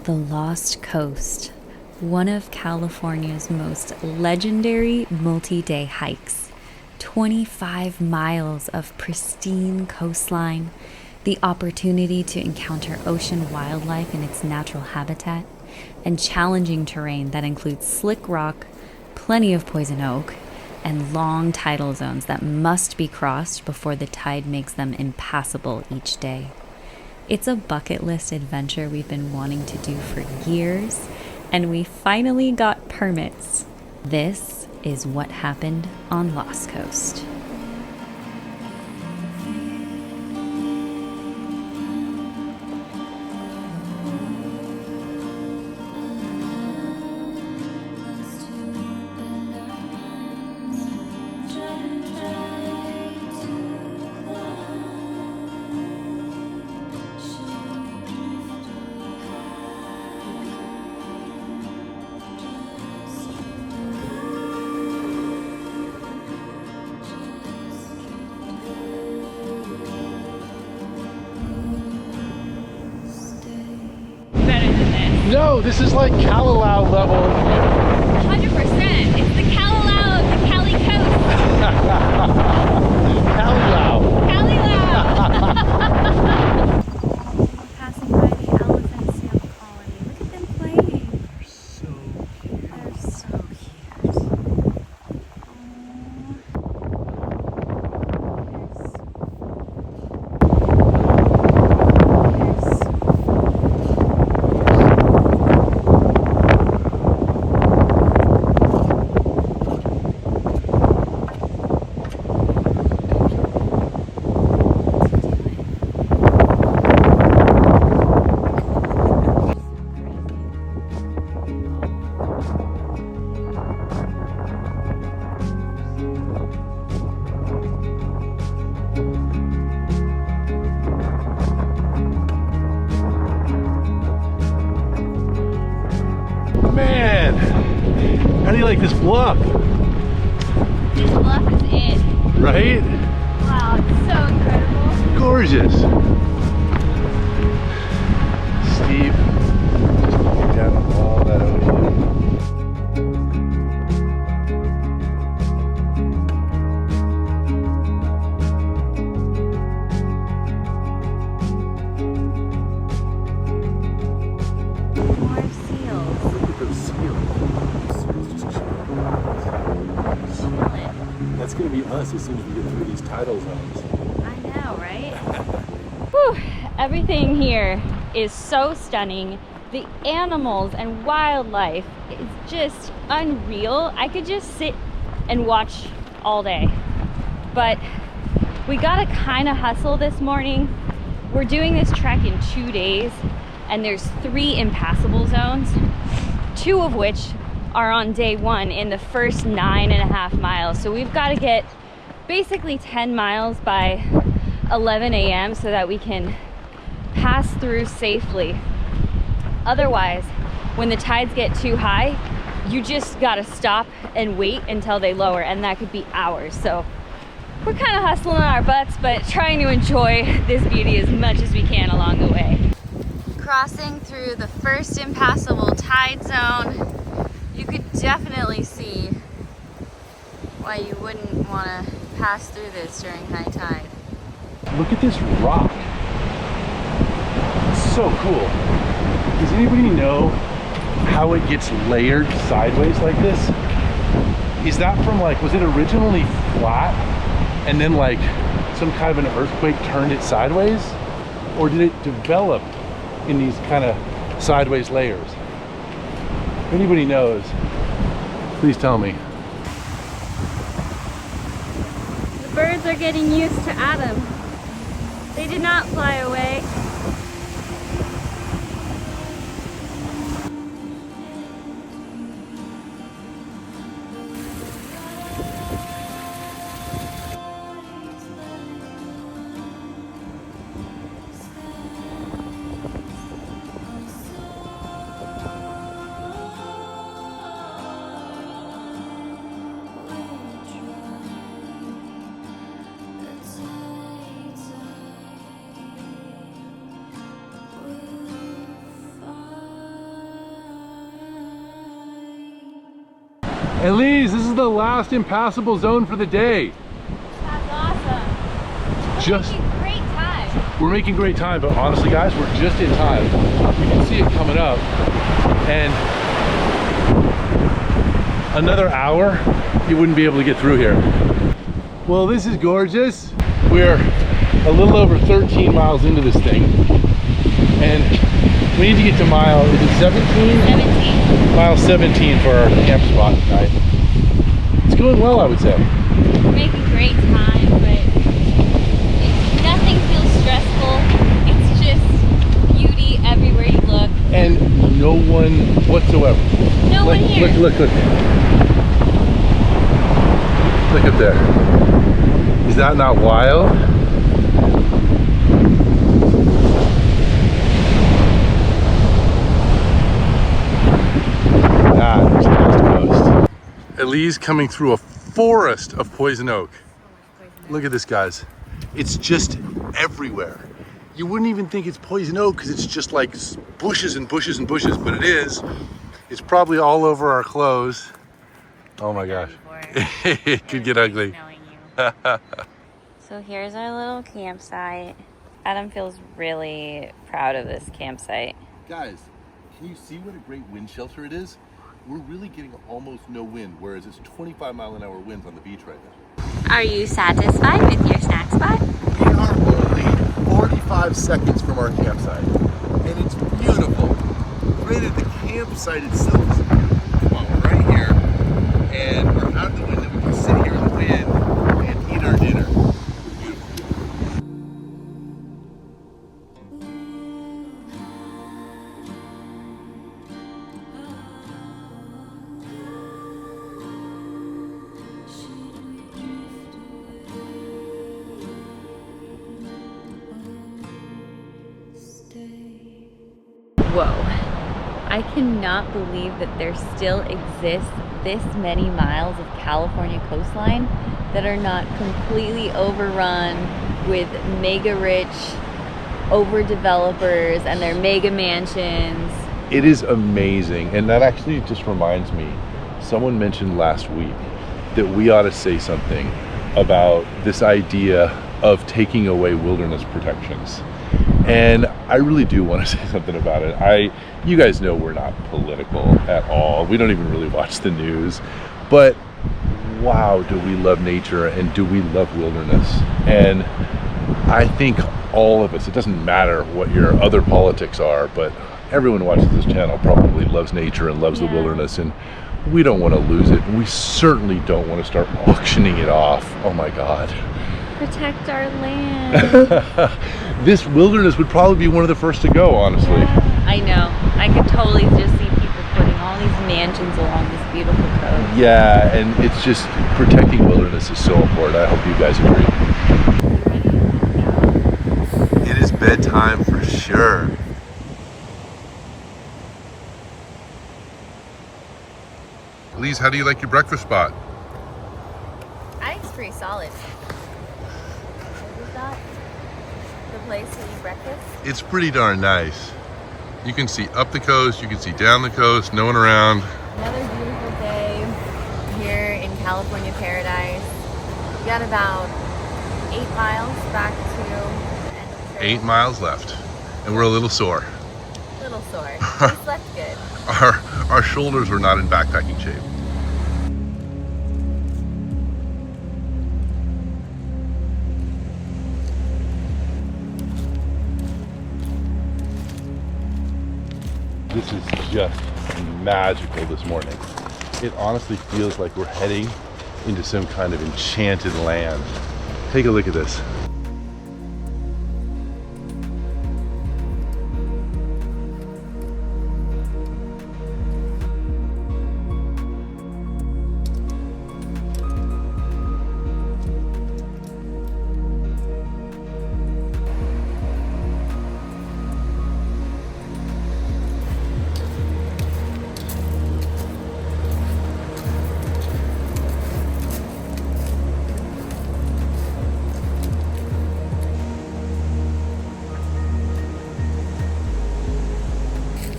The Lost Coast, one of California's most legendary multi-day hikes. 25 miles of pristine coastline, the opportunity to encounter ocean wildlife in its natural habitat, and challenging terrain that includes slick rock, plenty of poison oak, and long tidal zones that must be crossed before the tide makes them impassable each day. It's a bucket list adventure we've been wanting to do for years, and we finally got permits. This is what happened on Lost Coast. No, this is like Kalalau level. 100%. It's the Kalalau of the Cali Coast. Kalalau. Kalilau. We're passing by the elephant seal colony. Look at them playing. They're so cute. They're so cute. Man, how do you like this bluff? This bluff is it. Right? Wow, it's so incredible. Gorgeous. Steve, just looking down on all that ocean. More seals. Look at those seals. Just Chilling. That's gonna be us as soon as we get through these tidal zones. I know, right? Whew. Everything here is so stunning. The animals and wildlife is just unreal. I could just sit and watch all day. But we gotta kind of hustle this morning. We're doing this trek in 2 days, and there's 3 impassable zones, 2 of which are on day 1 in the first 9.5 miles. So we've got to get basically 10 miles by 11 a.m. so that we can pass through safely. Otherwise, when the tides get too high, you just got to stop and wait until they lower, and that could be hours. So we're kind of hustling our butts, but trying to enjoy this beauty as much as we can along the way. Crossing through the first impassable tide zone, you could definitely see why you wouldn't want to pass through this during high tide. Look at this rock. It's so cool. Does anybody know how it gets layered sideways like this? Is that from like, was it originally flat and then like some kind of an earthquake turned it sideways? Or did it develop in these kind of sideways layers? If anybody knows, please tell me. The birds are getting used to Adam. They did not fly away. Elise, this is the last impassable zone for the day. That's awesome. Just Making great time. We're making great time, but honestly guys, we're just in time. You can see it coming up, and another hour, you wouldn't be able to get through here. Well, this is gorgeous. We're a little over 13 miles into this thing, and we need to get to mile, is it 17? 17. Mile 17 for our camp spot tonight. It's going well, I would say. We're making great time, but nothing feels stressful. It's just beauty everywhere you look. And no one whatsoever. No one here. Look. Look up there. Is that not wild? That is the West Coast. Elise coming through a forest of poison oak. Look at this, guys. It's just everywhere. You wouldn't even think it's poison oak because it's just like bushes and bushes and bushes, but it is. It's probably all over our clothes. Oh my gosh. It could get ugly. So here's our little campsite. Adam feels really proud of this campsite. Guys, can you see what a great wind shelter it is? We're really getting almost no wind, whereas it's 25-mile-an-hour winds on the beach right now. Are you satisfied with your snack spot? We are only 45 seconds from our campsite, and it's beautiful. Granted, the campsite itself is beautiful. Come on, we're right here, and we're out of the wind, and we can sit here in the wind and eat our dinner. Whoa. I cannot believe that there still exists this many miles of California coastline that are not completely overrun with mega rich overdevelopers and their mega mansions. It is amazing, and that actually just reminds me, someone mentioned last week that we ought to say something about this idea of taking away wilderness protections. And I really do want to say something about it. You guys know we're not political at all. We don't even really watch the news. But wow, do we love nature and do we love wilderness? And I think all of us, it doesn't matter what your other politics are, but everyone who watches this channel probably loves nature and loves the wilderness, and we don't want to lose it. And we certainly don't want to start auctioning it off. Oh my God. Protect our land. This wilderness would probably be one of the first to go, honestly. Yeah, I know. I could totally just see people putting all these mansions along this beautiful coast. Yeah, and it's just protecting wilderness is so important. I hope you guys agree. It is bedtime for sure. Elise, how do you like your breakfast spot? I think it's pretty solid. Is that the place to eat breakfast? It's pretty darn nice. You can see up the coast, you can see down the coast, no one around. Another beautiful day here in California paradise. We got about 8 miles back to the end of the trail. 8 miles left, and we're a little sore. Little sore. We slept good. Our shoulders were not in backpacking shape. This is just magical this morning. It honestly feels like we're heading into some kind of enchanted land. Take a look at this.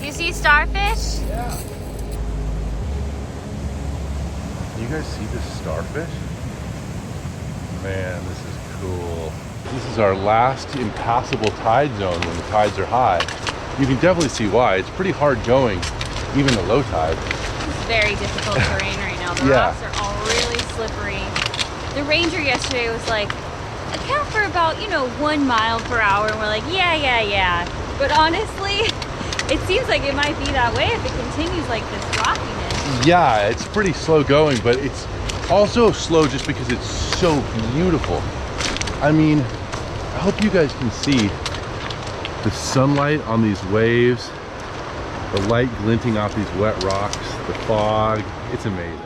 You see starfish? Yeah. guys see this starfish? Man, this is cool. This is our last impassable tide zone when the tides are high. You can definitely see why. It's pretty hard going, even at low tide. It's very difficult terrain right now. The rocks are all really slippery. The ranger yesterday was like, account for about, 1 mile per hour. And we're like, yeah. But honestly, it seems like it might be that way if it continues like this rockiness. Yeah, it's pretty slow going, but it's also slow just because it's so beautiful. I mean, I hope you guys can see the sunlight on these waves, the light glinting off these wet rocks, the fog. It's amazing.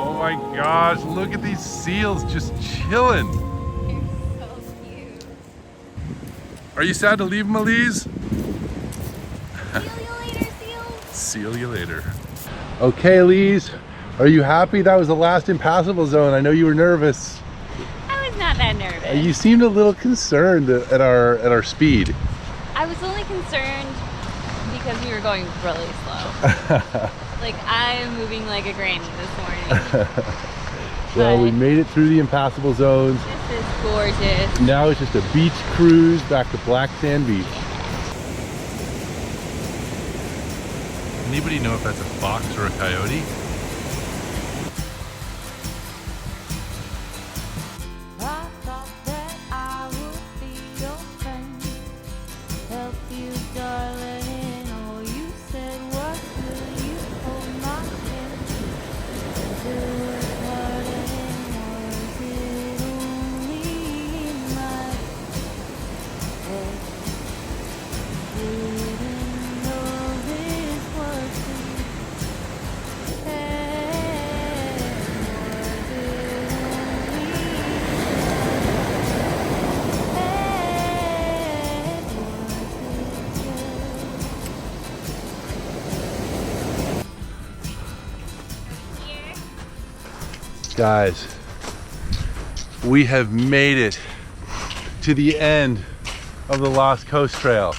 Oh my gosh, look at these seals just chilling. They're so cute. Are you sad to leave them, Elise? See you later, seals. See you later. Okay, Elise, are you happy that was the last impassable zone? I know you were nervous. I was not that nervous. You seemed a little concerned at our speed. I was only concerned because we were going really slow. Like, I'm moving like a granny this morning. Well, we made it through the impassable zones. This is gorgeous. Now it's just a beach cruise back to Black Sand Beach. Anybody know if that's a fox or a coyote? I thought that I would be your friend, help you, darling. All you said was, will you hold my hand? Until we're parting, was it only in my head? Didn't know this was the end. Was it Guys, we have made it to the end of the Lost Coast Trail.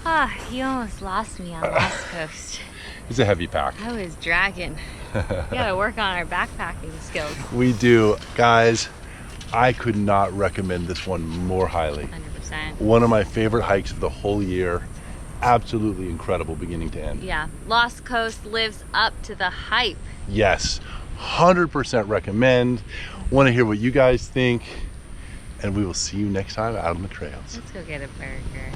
Ah, you almost lost me on Lost Coast. It's a heavy pack. I was dragging. We gotta work on our backpacking skills. We do. Guys, I could not recommend this one more highly. 100%. One of my favorite hikes of the whole year. Absolutely incredible beginning to end. Yeah, Lost Coast lives up to the hype. Yes, 100% recommend. Want to hear what you guys think, and we will see you next time out on the trails. Let's go get a burger.